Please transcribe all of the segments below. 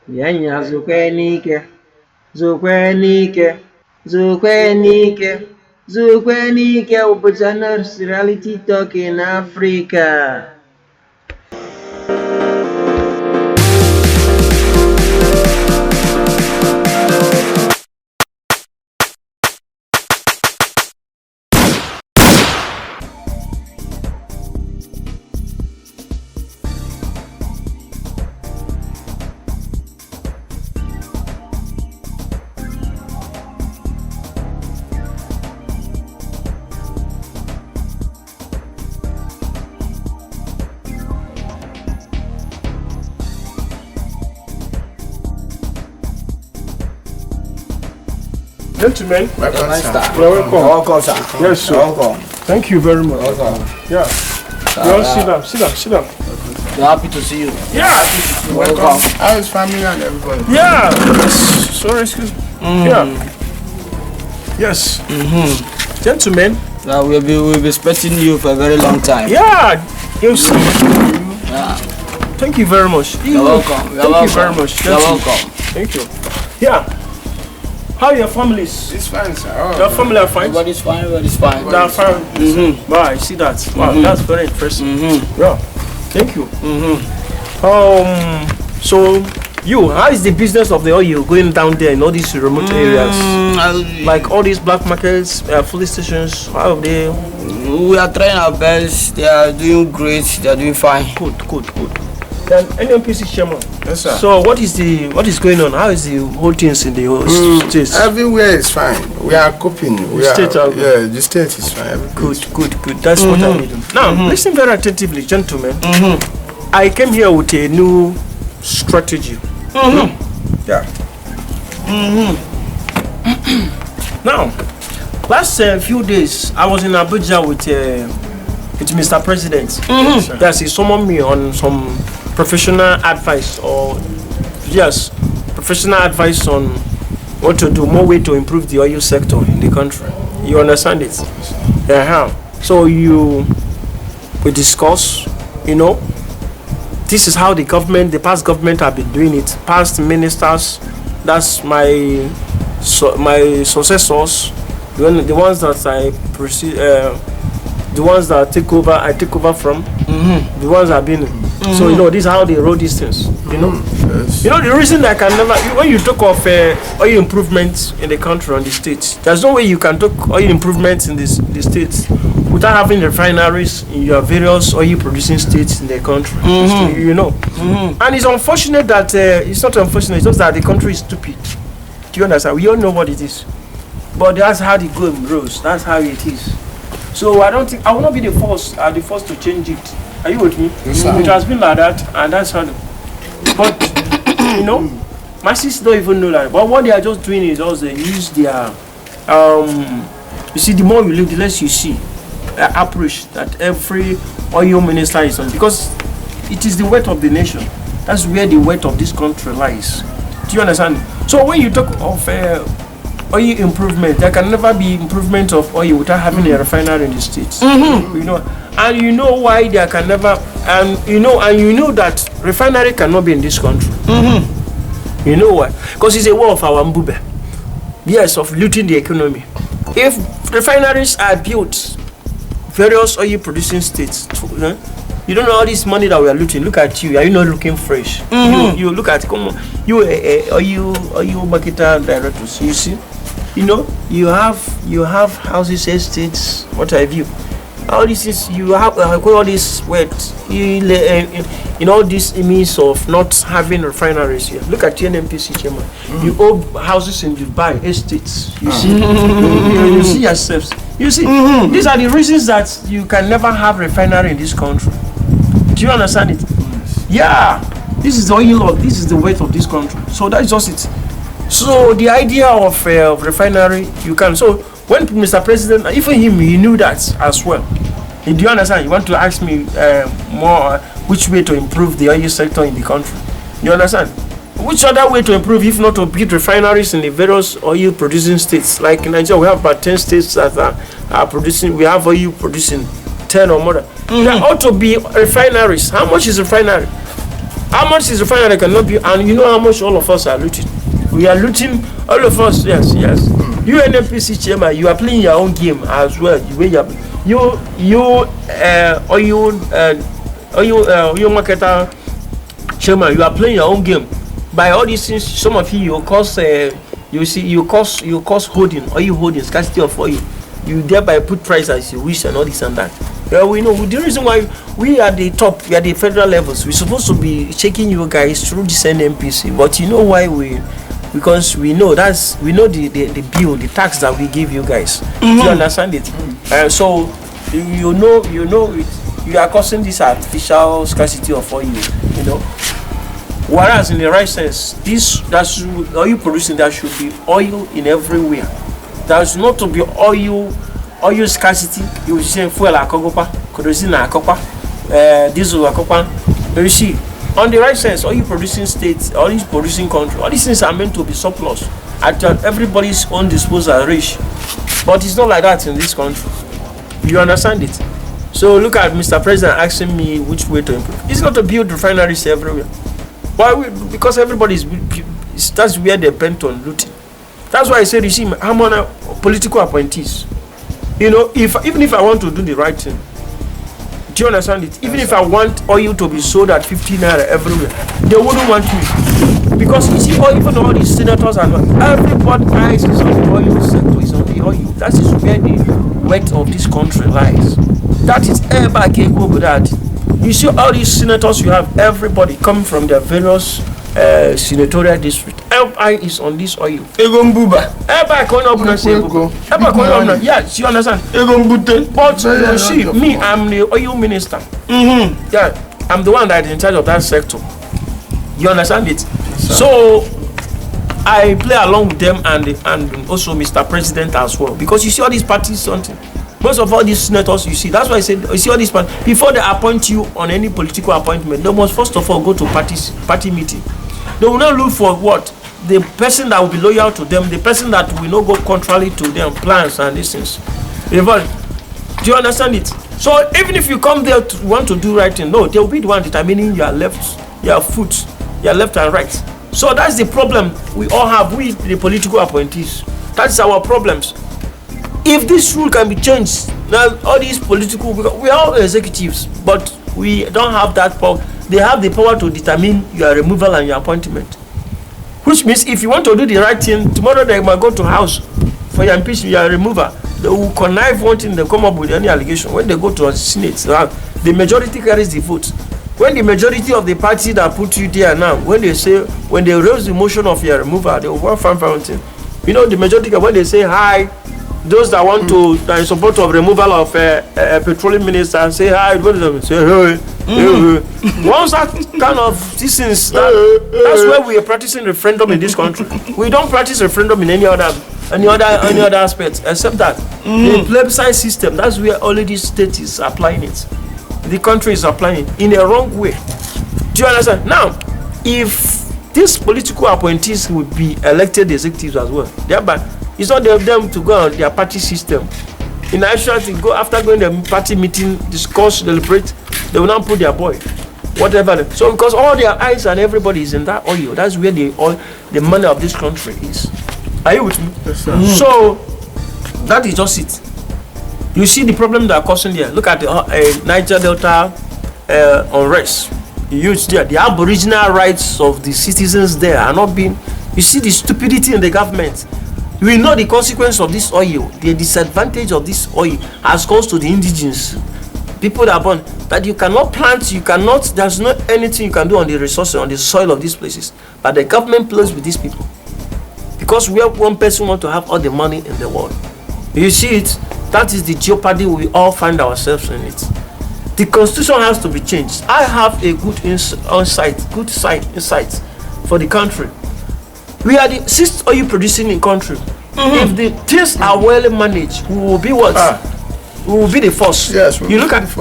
Yanya zukwenike, zukwenike, zukwenike, zukwenike, Upachanas reality talk in Africa. Gentlemen, welcome. welcome. Sir. Yes, sir. Welcome. Thank you very much. Welcome. Yeah. Sit down. We're happy to see you. Yeah. Welcome. How is family and everybody? Yeah. Sorry, excuse me. Yeah. Yes. Gentlemen. We'll be expecting you for a very long time. Yeah. Yes. Yeah. Thank you very much. You're welcome. Thank you very much. You're welcome. Thank you. Yeah. How are your families? It's fine, sir. Your family are fine? Everybody's fine. Everybody's fine. They are fine. Wow, I see that. Wow, that's very interesting. Yeah. Thank you. So how is the business of the oil going down there in all these remote areas? Like all these black markets, police stations, how are they? We are trying our best. They are doing great. They are doing fine. Good. Then NMPC chairman. Yes, sir. So what is going on? How is the whole things in the whole states? Everywhere is fine. We are coping. The state is fine. Good. That's what I need. Now, listen very attentively, gentlemen. I came here with a new strategy. Yeah. Now, last few days, I was in Abuja with Mr. President. Yes, he summoned me on some professional advice professional advice on what to do, more way to improve the oil sector in the country. You understand it? So we discuss, this is how the past government have been doing it. Past ministers, that's my successors, the ones that I proceed, the ones that I take over from, the ones that have been. So this is how they wrote these things. Yes. The reason I can never, when you talk of oil improvements in the country and the states, there's no way you can talk oil improvements in the states without having refineries in your various oil producing states in the country. And it's unfortunate that it's not unfortunate, it's just that the country is stupid. Do you understand? We all know what it is, but that's how the game rolls. That's how it is. So I don't think I will not be the first to change it. Are you with me? Yes, it has been like that, and that's how. But my sisters don't even know that. But what they are just doing is also they use their you see, the more you live, the less you see approach that every oil minister is on, because it is the weight of the nation. That's where the weight of this country lies. Do you understand? So when you talk of oil improvement, there can never be improvement of oil without having a refinery in the states. And you know why there can never, and you know that refinery cannot be in this country. You know why? Because it's a war of our mbube. Yes, of looting the economy. If refineries are built, various oil producing states, you don't know all this money that we are looting. Look at you. Are you not looking fresh? You look at, come on, you marketer directors. You see, you have houses, estates, what have you. All this is, you have all this weight in all this means of not having refineries here. Look at NMPC chairman. You own houses in Dubai, estates. You see, you see yourselves. You see, these are the reasons that you can never have refinery in this country. Do you understand it? Yeah, this is the oil. This is the weight of this country. So that's just it. So the idea of refinery, you can. So when Mr. President, even him, he knew that as well. Do you understand? You want to ask me more which way to improve the oil sector in the country? You understand? Which other way to improve if not to build refineries in the various oil producing states? Like in Nigeria, we have about 10 states that are producing. We have oil producing 10 or more. There ought to be refineries. How much is refinery? How much is refinery cannot be, and you know how much all of us are looting. We are looting, all of us. Yes. You NNPC chairman, you are playing your own game as well. You marketer chairman, you are playing your own game. By all these things, some of you cause you cause holding, or you holding scarcity of oil. You thereby put price as you wish and all this and that. Well, we know the reason why we are the top, we are the federal levels. We're supposed to be checking you guys through this NNPC, but you know why because we know the bill, the tax that we give you guys. Do you understand it? So you know it, you are causing this artificial scarcity of oil, you know. Whereas in the right sense, oil producing, there should be oil in everywhere. There's not to be oil scarcity. You say fuel akogopa, kerosene akopa, diesel akopa. You see, on the right sense, oil producing states, oil producing country, all these things are meant to be surplus at everybody's own disposal rich. But it's not like that in this country. You understand it? So look at Mr. President asking me which way to improve. It's not to build refineries everywhere. Why? Because everybody that's where they're bent on looting. That's why I said, you see, I'm on a political appointees. You know, even if I want to do the right thing, do you understand it? Even if I want oil to be sold at 15 naira everywhere, they wouldn't want me. Because you see, even all these senators and everybody eyes is on the oil sector, is on the oil. That is where the wealth of this country lies. That is ever capable with that. You see all these senators you have, everybody come from their various senatorial district. FI is on this oil. Yes, you understand? But you see, me, I'm the oil minister. Yeah, I'm the one that is in charge of that sector. You understand it? So I play along with them and also Mr. President as well. Because you see all these parties, something. Most of all these senators, you see, that's why I said, you see all these parties, before they appoint you on any political appointment, they must first of all go to party meeting. They will not look for what? The person that will be loyal to them, the person that will not go contrary to their plans and these things. Do you understand it? So even if you come there to want to do right thing, no, they will be the one determining your left, your foot, your left and right. So that's the problem we all have, we the political appointees. That's our problems. If this rule can be changed, now all these political, we are all executives, but we don't have that power. They have the power to determine your removal and your appointment. Which means if you want to do the right thing, tomorrow they might go to house for your impeachment, your removal. They will connive one thing, they come up with any allegation. When they go to a Senate, the majority carries the vote. When the majority of the party that put you there now, when they raise the motion of your removal, they will find thing. You know, the majority, when they say hi, those that want to, that in support of removal of a petroleum minister, say hi, say hey. Once that kind of distance, that's where we are practicing referendum in this country. We don't practice referendum in any other aspect except that the plebiscite system. That's where all these states is applying it. The country is applying it in a wrong way. Do you understand? Now, if these political appointees would be elected executives as well, thereby it's not them to go on their party system. In actual to go after going to the party meeting, discuss, deliberate, they will not put their boy, whatever. So because all their eyes and everybody is in that oil, that's where the money of this country is. Are you with me? Yes, sir. So that is just it. You see the problem that are causing there. Look at the Niger Delta unrest. The aboriginal rights of the citizens there are not being. You see the stupidity in the government. We know the consequence of this oil. The disadvantage of this oil has caused to the indigenous people that are born that you cannot plant, there's not anything you can do on the resources, on the soil of these places. But the government plays with these people because we have one person want to have all the money in the world. You see it. That is the jeopardy we all find ourselves in it. The constitution has to be changed. I have a good insight for the country. We are the 6th oil producing in country. If the things are well managed, we will be what? We will be the first. Yes, you look at the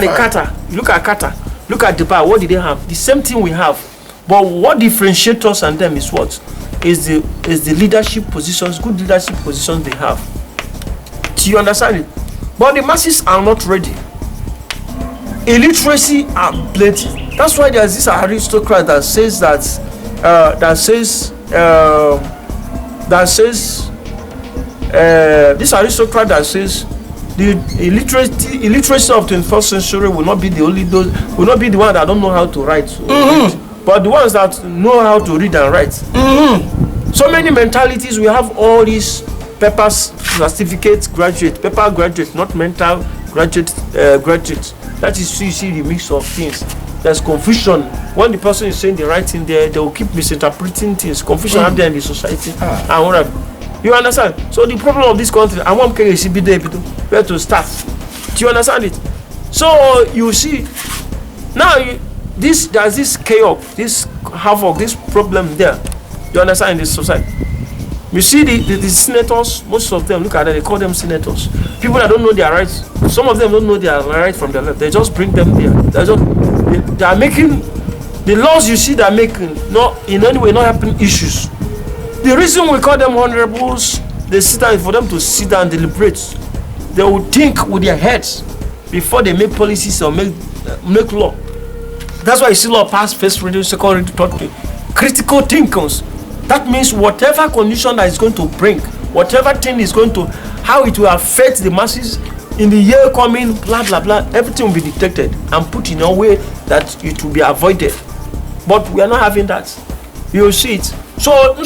Qatar. You look at Qatar. Look at Dubai. What did they have? The same thing we have. But what differentiates us and them is what? Is the leadership positions, good leadership positions they have. Do you understand it? But the masses are not ready. Illiteracy are plenty. That's why there's this aristocrat that says this aristocrat that says the illiteracy of 21st century will not be the one that don't know how to write, but the ones that know how to read and write. So many mentalities. We have all these papers, certificates, graduate, paper graduate, not mental graduate, graduate. That is, you see the mix of things. There's confusion. When the person is saying the right thing there, they will keep misinterpreting things. Confusion out there in the society. And whatever. You understand? So the problem of this country, I want where to start. Do you understand it? So you see, now there's this chaos, this havoc, this problem there. You understand, in this society? You see the senators, most of them, look at them, they call them senators. People that don't know their rights. Some of them don't know their right from their left. They just bring them there. They are making the laws you see they're making, not in any way not helping issues. The reason we call them honorables, they sit down for them to sit down and deliberate. They will think with their heads before they make policies or make law. That's why you see law pass first reading, second reading, third reading. Critical thinkers. That means whatever condition that is going to bring, whatever thing is going to, how it will affect the masses in the year coming, blah blah blah, everything will be detected and put in a way that it will be avoided. But we are not having that. You will see it. So in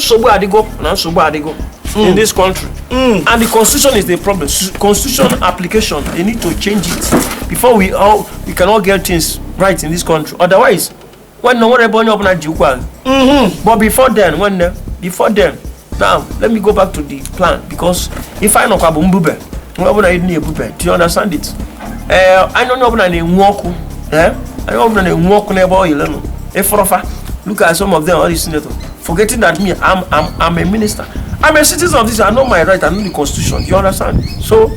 this country, and the constitution is the problem. Constitution application, they need to change it before we can all get things right in this country. Otherwise, when no one but before then, now let me go back to the plan, because if I know do you understand it? I don't know look at some of them, all these senators, forgetting that me, I'm a minister. I'm a citizen of this. I know my right. I know the constitution. Do you understand? So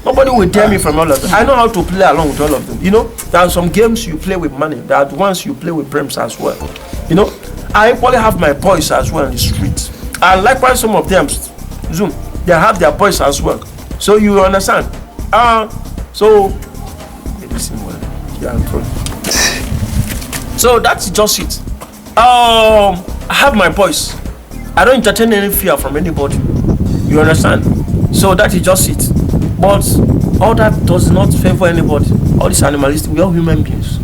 nobody will tell me from all of them. I know how to play along with all of them. You know, there are some games you play with money. There are ones you play with brains as well. You know, I probably have my boys as well in the street. And likewise, some of them, Zoom, they have their boys as well. So you understand? So that's just it. I have my boys. I don't entertain any fear from anybody. You understand? So that is just it. But all that does not favor anybody. All this animalistic, we are human beings.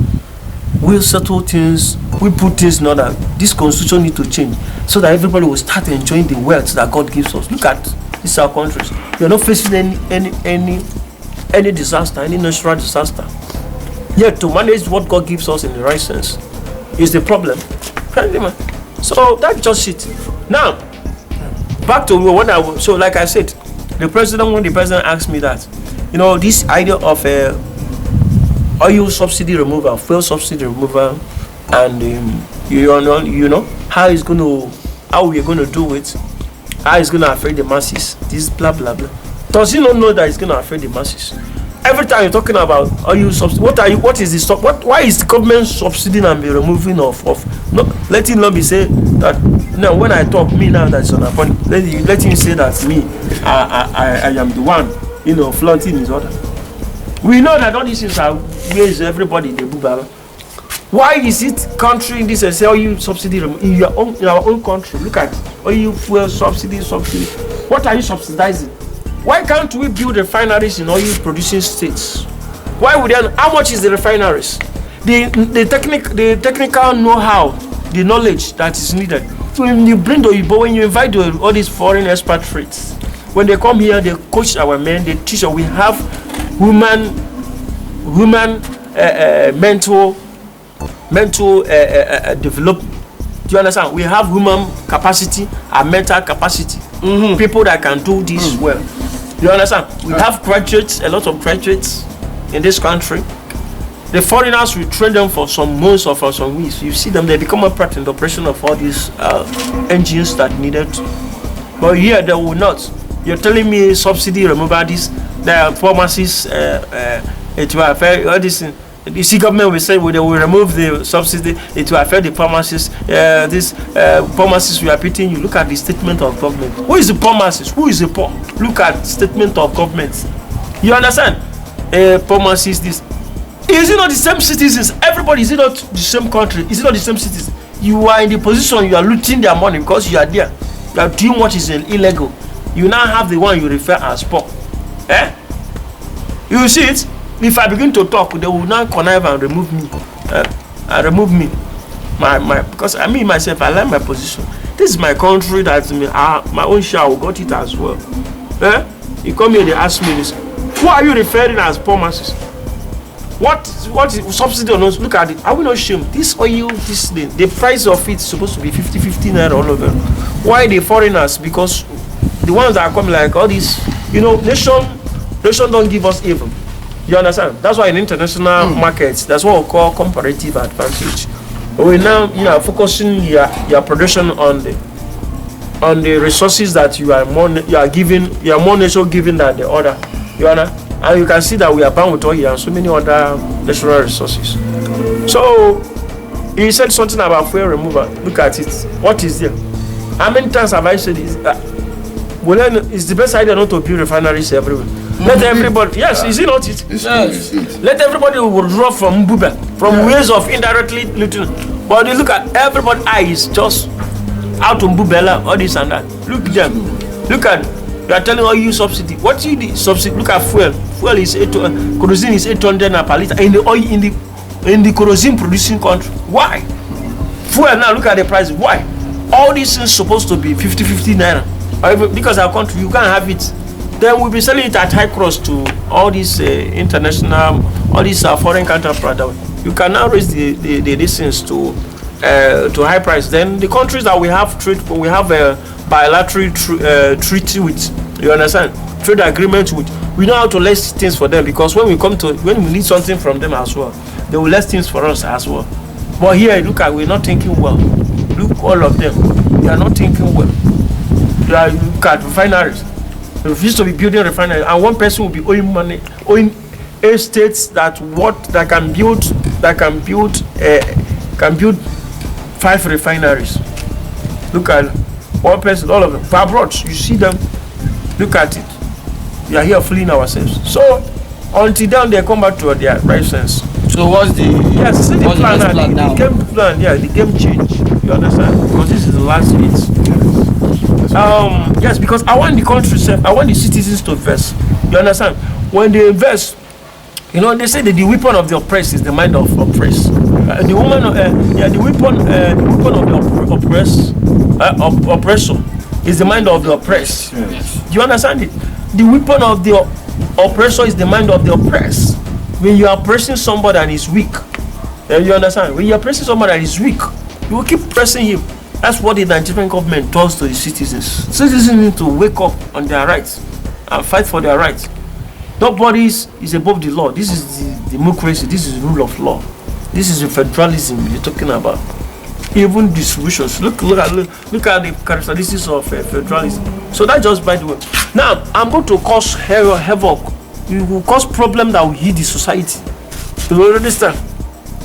We'll settle things, we put things in order. This constitution needs to change so that everybody will start enjoying the wealth that God gives us. Look at these our countries. We are not facing any disaster, any natural disaster. Yet to manage what God gives us in the right sense is the problem. So that's just it. Now, back to what so like I said, when the president asked me that, you know, this idea of oil subsidy removal, fuel subsidy removal, and you know how we're going to do it, how it's going to affect the masses, this blah blah blah. Does he not know that it's going to affect the masses? Every time you're talking about oil subsidy, what is the stop? Why is the government subsidizing and be removing of not letting lobby say that now when I talk me now that's on a point, let him say that me I am the one, you know, flaunting his order. We know that all these things are ways everybody they boo. Why is it country in this say oil subsidy in our own country? Look at oil fuel subsidy. What are you subsidizing? Why can't we build refineries in oil producing states? Why would they? How much is the refineries? The technical know-how, the knowledge that is needed. When you bring when you invite all these foreign expatriates, when they come here, they coach our men, they teach us. We have human mental development. Do you understand? We have human capacity and mental capacity. People that can do this well. You understand? We have graduates, a lot of graduates in this country. The foreigners, we train them for some months or for some weeks. You see them, they become a part in the operation of all these engines that needed. But here they will not. You're telling me subsidy removal, this, the pharmacies, it will affect all this. You see, government will say they will remove the subsidy, it will affect the pharmacists. This pharmacists we are pitting you. Look at the statement of government. Who is the pharmacist? Who is the poor? Look at statement of government. You understand? Pharmacists, this. Is it not the same citizens? Everybody, is it not the same country? Is it not the same citizens? You are in the position, you are looting their money because you are there. You are doing what is illegal. You now have the one you refer as poor. Eh? You see it? If I begin to talk, they will now connive and remove me. Remove me. Because I mean myself, I like my position. This is my country, that's me. My own share, I got it as well. Eh? You come here, they ask me this. Who are you referring as poor masses? What is subsidy on us? Look at it. Are we not ashamed? This oil, this thing, the price of it is supposed to be 50 naira all over. Why the foreigners? Because the ones that are coming like all these, nation don't give us even. You understand? That's why in international markets, that's what we call comparative advantage. We now, focusing your production on the resources that you are more nation giving than the other. You understand? And you can see that we are bound with oil and so many other natural resources. So he said something about fuel removal. Look at it. What is there? How many times have I said this? It's the best idea not to build refineries everywhere. Let everybody, yes, is it not it? Yes. Let everybody withdraw from Mbube, from ways of indirectly looting. But you look at everybody eyes just out to Mbubela, all this and that. Look at them. Look at, you are telling all you subsidy. What you the subsidy? Look at fuel. Fuel is kerosene is 800 per liter in the oil in the kerosene producing country. Why? Fuel now, look at the price. Why? All these things supposed to be 50 naira. Because our country, you can't have it. Then we'll be selling it at high cost to all these international, all these foreign counterparts. You can now raise the distance to high price. Then the countries that we have a bilateral treaty with, you understand, trade agreement with, we know how to list things for them, because when we need something from them as well, they will list things for us as well. But here, look at, we're not thinking well. Look, all of them, they are not thinking well. Look at refineries. We used to be building refineries, and one person will be owing money, owing estates that can build 5 refineries. Look at one person, all of them. For abroad, you see them. Look at it. We are here fleeing ourselves. So until then they come back to their right sense. So what's the plan now? The game change. You understand? Because this is the last hit. Yes, because I want the country safe. I want the citizens to invest. You understand? When they invest, they say that the weapon of the oppressed is the mind of oppressed. The weapon of the oppressor is the mind of the oppressed. Yes. Do you understand it? The weapon of the oppressor is the mind of the oppressed. When you are oppressing somebody and is weak, you understand? When you are oppressing somebody and is weak, you will keep pressing him. That's what the Nigerian government does to the citizens. Citizens need to wake up on their rights and fight for their rights. Nobody is above the law. This is the democracy. This is the rule of law. This is the federalism you're talking about. Even distributions. Look at the characteristics of federalism. So that just by the way. Now I'm going to cause havoc. It will cause problem that will hit the society. You understand?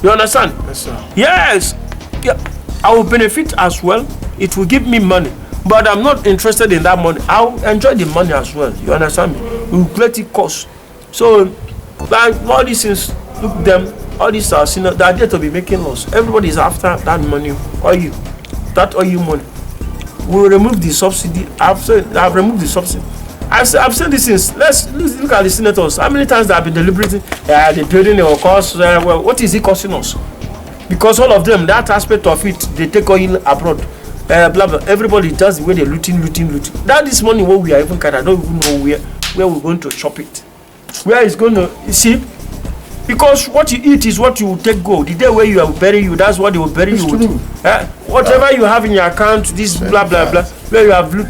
You understand? Yes, sir. Yes. Yeah. I will benefit as well. It will give me money, but I'm not interested in that money. I'll enjoy the money as well. You understand me? It will let it cost. So, like all these things, look them. All these are they are there to be making loss. Everybody is after that money. That oil money. We'll remove the subsidy. I've removed the subsidy. I've said this since. Let's look at the senators. How many times they have been deliberating? The building will cost. Well, what is it costing us? Because all of them, that aspect of it, they take oil abroad. Blah blah. Everybody does the way they're looting. That is money where we are even kind of don't even know where we're going to chop it. Where it's going to, you see? Because what you eat is what you will take go. The day where you will bury you, that's what they will bury you with. Whatever you have in your account, this blah blah blah, where you have loot.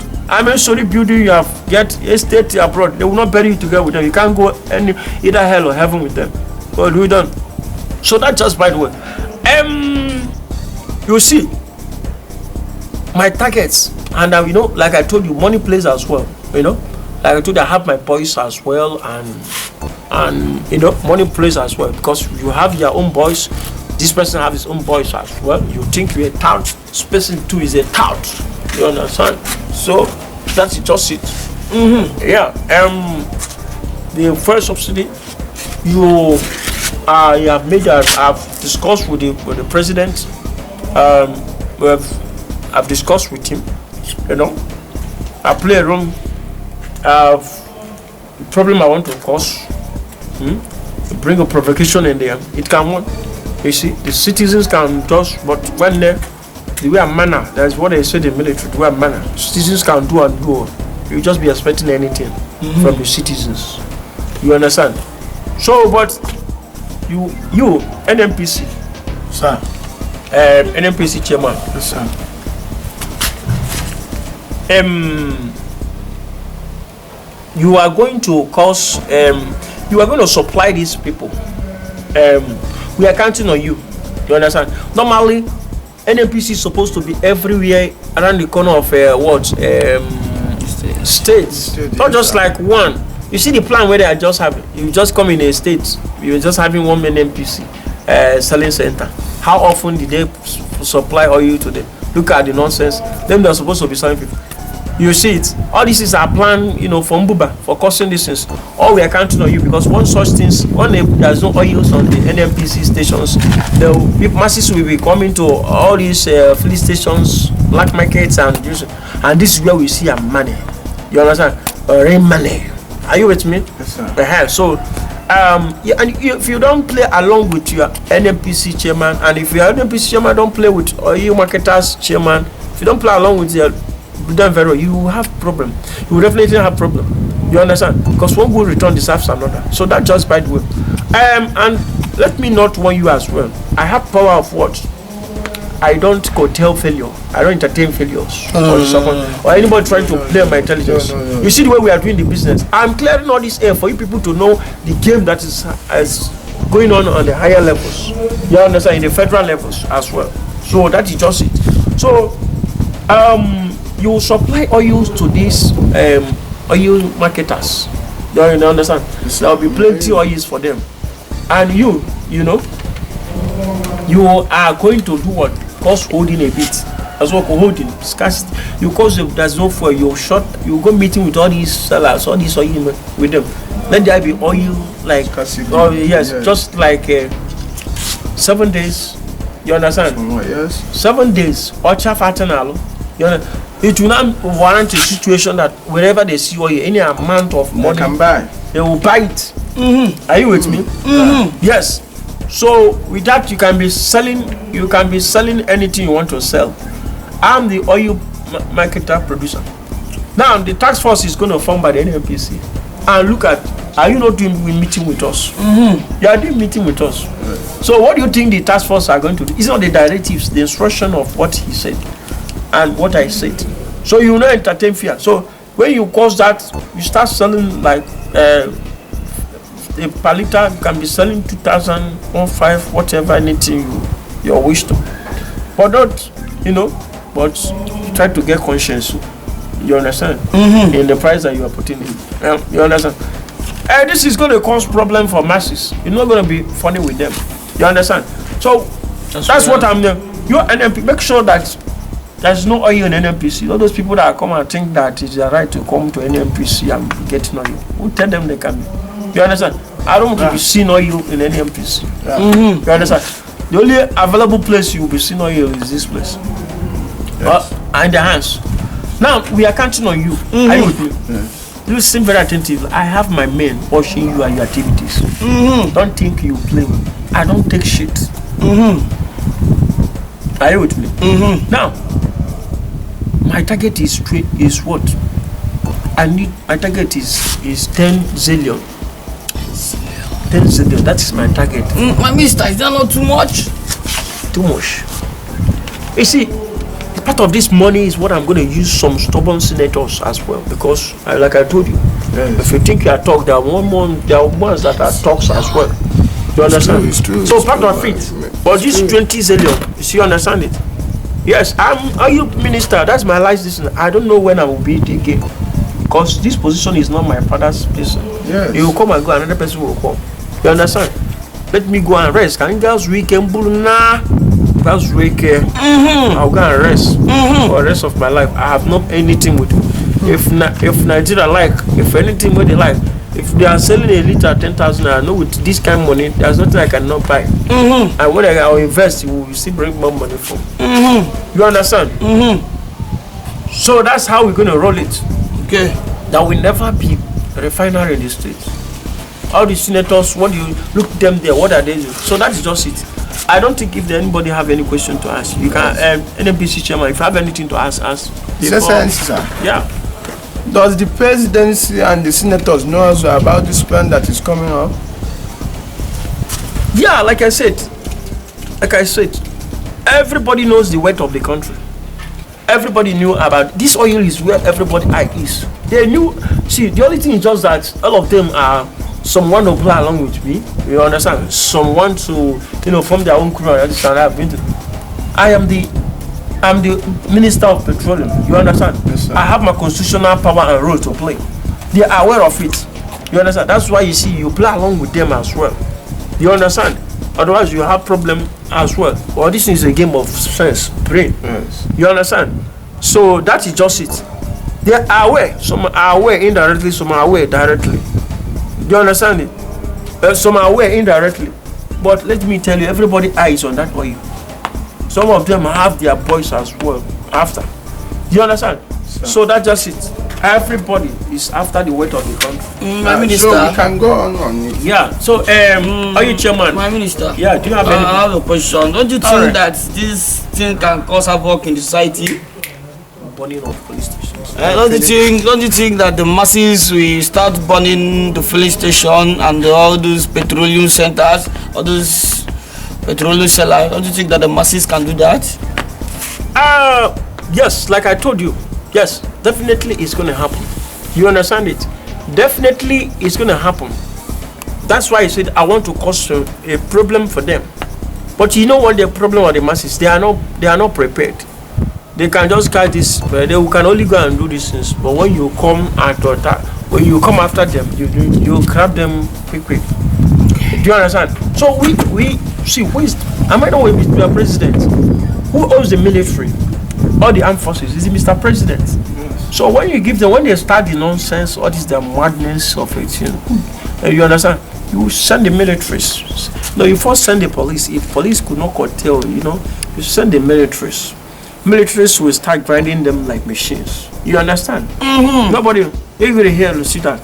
Sorry, building you have get estate abroad. They will not bury you together with them. You can't go either hell or heaven with them. But we done. So that's just by the way. You see, my targets, and like I told you, money plays as well. Like I told you, I have my boys as well, and money plays as well, because you have your own boys. This person have his own boys as well. You think you're a tout, this person too is a tout. You understand? So that's just it. Yeah. The first subsidy, I've discussed with the president. I've discussed with him. You know, I play a role. The problem I want to cause, bring a provocation in there. It can work. You see, the citizens can just, but when the way a manner, that's what they say in the military, the way a manner, citizens can do and go. You just be expecting anything from the citizens. You understand? So, but you NMPC, Sir. NMPC chairman. Yes, sir. You are going to cause, you are going to supply these people. We are counting on you. You understand? Normally, NMPC is supposed to be everywhere around the corner of states. Not just like one. You see the plan where they are just having. You just come in a state. You're just having one NMPC selling center. How often did they supply oil to them? Look at the nonsense. Them they're supposed to be selling people. You see it. All this is our plan, for Mbuba, for causing these things. All we are counting on you, because one such things, there's no oils on the NMPC stations, the masses will be coming to all these filling stations, black markets, and this is where we see our money. You understand? Rain money. Are you with me? Yes, sir. So, if you don't play along with your NMPC chairman, and if your NMPC chairman don't play with oil marketers chairman, if you don't play along with your done very well, you will have problem. You will definitely have problem. You understand? Because one good return deserves another. So that just by the way. And let me not warn you as well. I have power of what? I don't curtail failure. I don't entertain failures or anybody trying to play my intelligence. No. You see the way we are doing the business. I'm clearing all this air for you people to know the game that is going on the higher levels. You understand? In the federal levels as well. So that is just it. So you supply oils to these oil marketers. You understand? There will be plenty oils for them, and you are going to do what? Cost holding a bit. That's what holding. Scarcity. You cause there's no fuel. You short. You go meeting with all these sellers, all these oil with them. Let there be oil like just like 7 days. You understand? Yes. 7 days. Ocha fatanalo. You know, it will not warrant a situation that wherever they see oil, any amount of money they can buy, they will buy it. Are you with me? Yes. So with that, you can be selling anything you want to sell. I'm the oil marketer producer. Now the task force is going to form by the NMPC. And look at, are you not doing meeting with us? You are doing meeting with us. So what do you think the task force are going to do? It's not the directives, the instruction of what he said and what I said. So you will not entertain fear. So when you cause that, you start selling like a per liter, you can be selling 2,000, 1,500, whatever, anything you wish to. But not, but try to get conscience. You understand? In the price that you are putting in. You understand? This is going to cause problem for masses. You're not going to be funny with them. You understand? So that's what I'm doing. Your NMP, make sure that there's no oil in NMPC. All those people that come and think that it's their right to come to NMPC and getting oil, who tell them they can be? You understand? I don't want to be seeing oil in NMPC. You understand? The only available place you will be seeing oil is this place. In the hands. Now we are counting on you. Are you with me? You seem very attentive. I have my men watching you and your activities. Don't think you play. I don't take shit. Are you with me? Now, my target is what? My target is 10 zillion. 10 zillion. That is my target. My mister, is that not too much? Too much. You see, part of this money is what I'm going to use some stubborn senators as well, because like I told you, if you think you are talk, there are ones that are talks as well. You understand? It's true. So part of it. But this 20 zillion, you see, you understand it? Yes, are you minister? That's my life decision. I don't know when I will be it again, because this position is not my father's position. Yes. He will come and go, another person will come. You understand? Let me go and rest. Can you guys weekend? That's weekend. I'll go and rest for the rest of my life. I have not anything with you. If Nigeria if anything what they like, If they are selling a liter 10,000, I know with this kind of money, there's nothing I cannot buy. And when I invest, you will still bring more money from. You understand? So that's how we're going to roll it. Okay. There will never be a refinery in the states. All the senators, what do you look them there? What are they doing? So that is just it. I don't think if anybody have any question to ask, you can. NMPC chairman, if you have anything to ask, Sir. Yeah. Does the presidency and the senators know also about this plan that is coming up? Yeah, like I said, everybody knows the weight of the country. Everybody knew about this oil is where everybody eye is. They knew. See, the only thing is just that all of them are someone to play along with me. You understand? Someone to form their own crew. I'm the Minister of Petroleum. You understand? Yes, sir. I have my constitutional power and role to play. They are aware of it. You understand? That's why you see you play along with them as well. You understand? Otherwise you have problem as well. Well, this is a game of sense, brain. Yes. You understand? So that is just it. They are aware. Some are aware indirectly, some are aware directly. Do you understand it? Some are aware indirectly. But let me tell you, everybody eyes on that oil. Some of them have their boys as well after. Do you understand? So that's just it. Everybody is after the weight of the country. My minister. So we can go on it. Yeah. So are you chairman? My minister. Yeah. Do you have any? I have a question. Don't you think that this thing can cause havoc in the society? Burning of police stations. Don't you think that the masses will start burning the filling station and all those petroleum centers, all those petroleum sellers? Don't you think that the masses can do that? Yes, like I told you. Yes, definitely it's going to happen. You understand it? Definitely it's going to happen. That's why I said I want to cause a problem for them. But you know what the problem of the masses? They are not prepared. They can just catch this. They can only go and do these things. But when you come when you come after them, you grab them quick. Do you understand? So we see who is. Am I not with Mr. President? Who owns the military? All the armed forces is it Mr. President. Yes. So when you give them, when they start the nonsense, all this the madness of it, you understand? You send the militaries. No, you first send the police. If police could not curtail, you send the militaries. Militaries will start grinding them like machines. You understand? Nobody, everybody here will see that.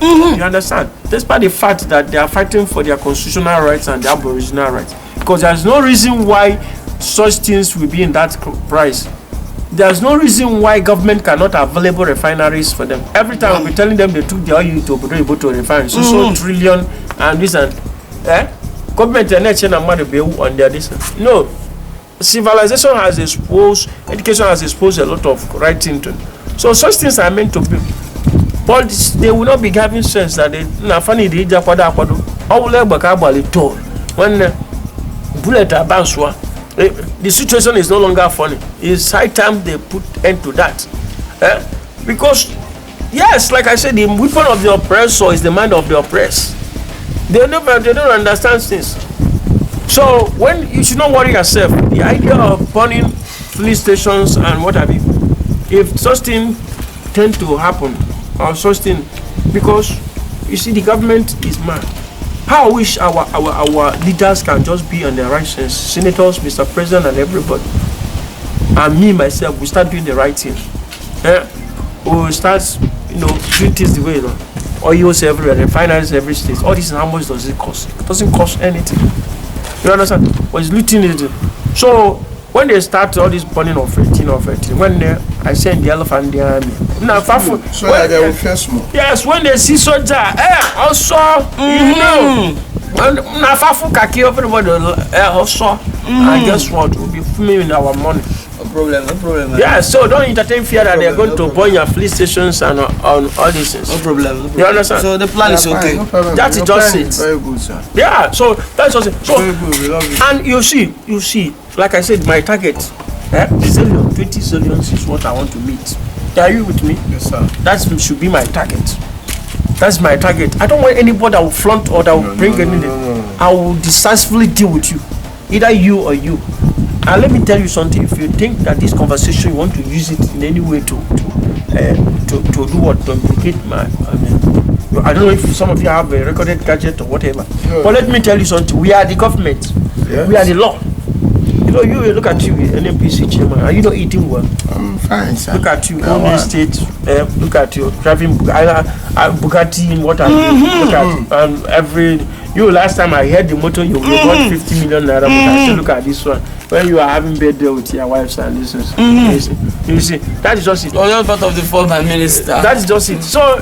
You understand? Despite the fact that they are fighting for their constitutional rights and their aboriginal rights, because there's no reason why such things will be in that price. There's no reason why government cannot available refineries for them. Every time we'll be telling them they took the oil to be able to refine so trillion and this and government and money be on their distance. No, civilization has exposed, education has exposed a lot of right thing to. So such things are meant to be. But they will not be having sense that they funny they when bullet are bounced. The situation is no longer funny. It's high time they put end to that. Because, yes, like I said, the weapon of the oppressor is the mind of the oppressed. They don't understand things. So, when you should not worry yourself, the idea of burning police stations and what have you, if such thing tend to happen, or such thing, because you see, the government is mad. How I wish our leaders can just be on the right sense. Senators, Mr. President, and everybody. And me, myself, we start doing the right thing. We will start, doing things the way, oils everywhere, refineries every state. All this, how much does it cost? It doesn't cost anything. You understand? But it's looting it. So, when they start all this burning of 18, when I send the elephant there, so that they will fear smoke. Yes, when they see soldier, also, when everybody also, and guess what? We'll be filming our money. No problem. Yeah, so don't entertain fear that they're going to burn your police stations and on all these things. No problem. You understand? So the plan is okay. No problem. That is just it. Very good, sir. Yeah, so that's just it. So, very good. We love it. and you see, like I said, my target, 20 zillions is what I want to meet. Are you with me? Yes, sir. That should be my target. That's my target. I don't want anybody that will flaunt or that will bring anything. No. I will decisively deal with you, either you or you. And let me tell you something. If you think that this conversation you want to use it in any way to do what, to implicate I don't know if some of you have a recorded gadget or whatever. Sure. But let me tell you something. We are the government. Yes. We are the law. You know, you look at you, NMPC chairman. Are you not eating well? I'm fine, sir. Look at you, all these states. Look at you driving Bugatti in what have you. Look at every. You last time I heard the motor, you got 50 million naira. But I say, look at this one. When you are having birthday with your wives and this is, you see, that is just it. Oh, you're part of the former minister. That is just it. So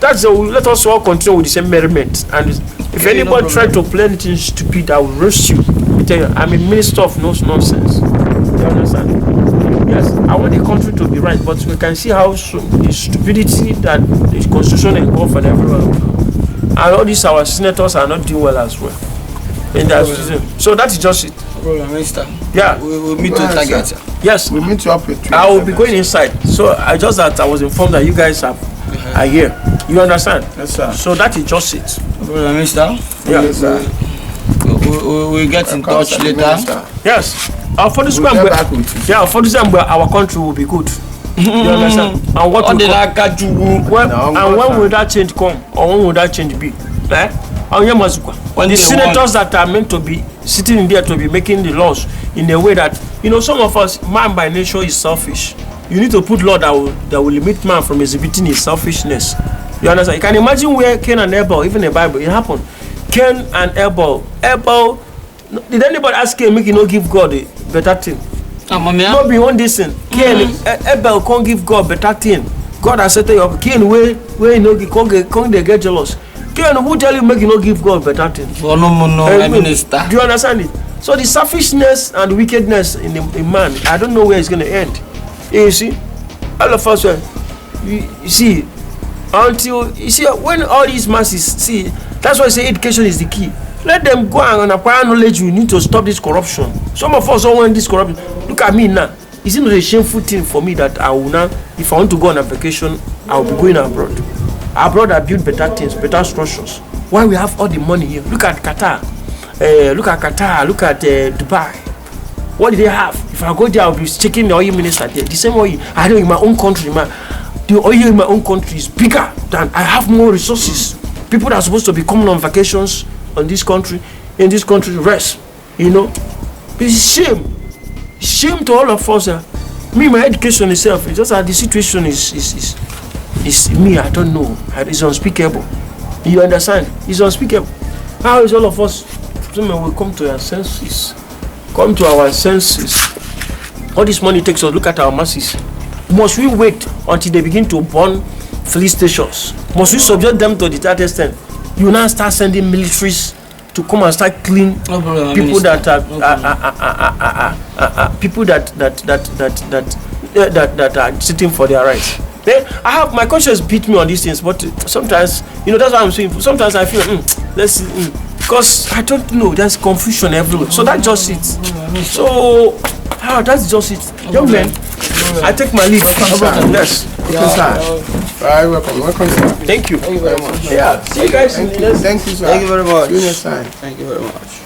that's let us all continue with the same merriment. And if anybody try to play anything stupid, I will roast you. I tell you, I'm a minister of no nonsense. You understand? Yes, I want the country to be right, but we can see how the stupidity that the constitution involved and everyone, and all these our senators are not doing well as well. In that so that is just it. Minister. Yeah. We'll meet to target. Yes. We'll meet you up at 3. I will be going inside. So I was informed that you guys are here. You understand? Yes, sir. So that is just it. Minister. Yeah. Yes, sir. We'll get in touch later. Yes. For this one, our country will be good. You understand? And what will when will that change come? Or when will that change be? When the senators that are meant to be sitting in there to be making the laws in a way that, you know, some of us, man by nature is selfish. You need to put law that will limit man from exhibiting his selfishness. You understand? You can imagine where Cain and Abel, even in the Bible, it happened. Cain and Abel, did anybody ask Cain make you not give God a better thing? No be one this thing. Cain, Abel can't give God better thing. God has said to you, Cain, where you know, can't they get jealous? Cain, who tell you make you not give God better thing? Minister. Do you understand it? So the selfishness and wickedness in man, I don't know where it's going to end. You see, all of us, you see, until you see when all these masses see, that's why I say education is the key. Let them go and acquire knowledge. You need to stop this corruption. Some of us don't want this corruption. Look at me now. Is it not a shameful thing for me that I will now, if I want to go on a vacation, I will be going abroad? Abroad, I build better things, better structures. Why we have all the money here? Look at Qatar. Look at Dubai. What do they have? If I go there, I'll be checking the oil minister there. The same oil I do in my own country, man. The oil in my own country is bigger than I have more resources. People that are supposed to be coming on vacations in this country rest. You know, it's shame to all of us. Me, my education itself, it's just that the situation is me. I don't know. It's unspeakable. You understand? It's unspeakable. How is all of us? Will come to our senses. Come to our senses. All this money takes us. Look at our masses. Must we wait until they begin to burn police stations? Must we subject them to the that extent? You now start sending militaries to come and start clean people that are people that are sitting for their rights. Then I have my conscience beat me on these things, but sometimes, you know, that's what I'm saying. Sometimes I feel because I don't know, there's confusion everywhere. So that's just it. So that's just it. Young men, I take my leave. Yes. Very welcome, sir. Thank you. Thank you very much. Yeah. See you guys. Thank you, sir. Thank you very much. See you next time. Thank you very much.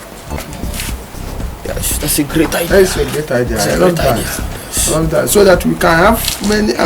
Yes, that's a great idea. That's a great idea. I love that. So that we can have many things.